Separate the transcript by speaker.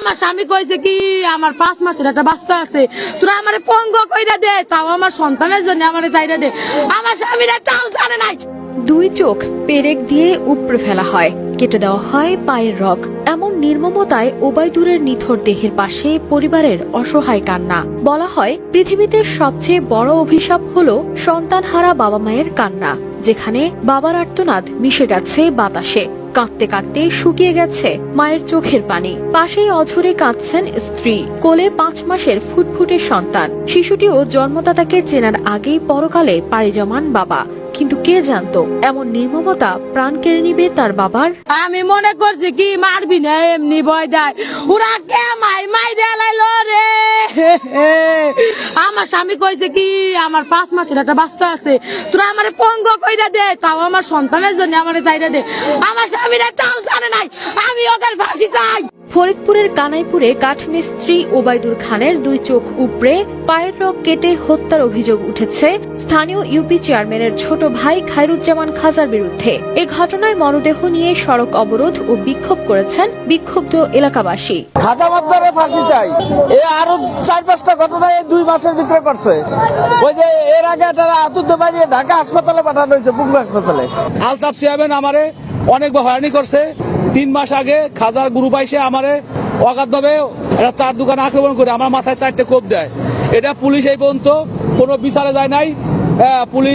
Speaker 1: আমার স্বামী কইছে কি আমার 5 মাসের একটা বাচ্চা আছে, তোরা আমারে পঙ্গ কইরা দে, তাও আমার সন্তানের জন্য আমারে চাইরা দে। আমার স্বামীরা তাও জানে নাই।
Speaker 2: দুই চোখ পেরেক দিয়ে উপড়ে ফেলা হয়, কেটে দেওয়া হয় পায়ের রগ। এমন নির্মমতায় ওবায়দুরের নিথর দেহের পাশে পরিবারের অসহায় কান্না। বলা হয় পৃথিবীতে সবচেয়ে বড় অভিশাপ হলো সন্তানহারা বাবা মায়ের কান্না, যেখানে বাবার আর্তনাদ মিশে গেছে বাতাসে। কাঁদতে কাঁদতে শুকিয়ে গেছে মায়ের চোখের পানি। পাশেই অঝরে কাঁদছেন স্ত্রী, কোলে 5 মাসের ফুটফুটে সন্তান। শিশুটিও জন্মদাতাকে চেনার আগেই পরকালে পাড়ি জমান বাবা। কিন্তু কে জানতো এমন নির্মমতা প্রাণ কেড়ে নিবে তার বাবার।
Speaker 1: আমি মনে করছি কি মারবি না, এমনি ভয় দেয়। ওরা কে মাই দেলাইলো রে। আমার স্বামী কইছে কি আমার 5 মাসের একটা বাচ্চা আছে, তোরা আমারে পঙ্গ কইরা দে, তাও আমার সন্তানের জন্য আমারে চাইরা দে। আমার স্বামীরা তাও জানে নাই, আমি ওদের ফাঁসি চাই।
Speaker 2: ফরিদপুরের কানাইপুরে কাঠমিস্ত্রি ওবায়দুর খানের 2 চোখ উপড়ে পায়ের রগ কেটে হত্যার অভিযোগ উঠেছে স্থানীয় ইউপি চেয়ারম্যানের ছোট ভাই খায়রুজ্জামান খাজার বিরুদ্ধে। এ ঘটনায় মরদেহ নিয়ে সড়ক অবরোধ ও বিক্ষোভ করেছেন বিক্ষুব্ধ এলাকাবাসী।
Speaker 3: খাজা মাদ্দারে ফাঁসি চাই। এ আরো 4-5টা ঘটনা এই 2 মাসের ভিতরে করছে। ওই যে এর আগে তারা আতুতে বাইরে ঢাকা হাসপাতালে পাঠানো হয়েছে, পুঙ্গু হাসপাতালে। আলতাফ চেয়ারম্যান আমারে অনেক হয়রানি করছে। 3 মাস আগে খাজার গ্রুপ আইসে আমারে অগাধভাবে একটা 4 দোকান আক্রমণ করে আমার মাথায় 4টে কোপ দেয়। এটা পুলিশ এই পর্যন্ত কোনো বিচারে যায় নাই। পুলিশ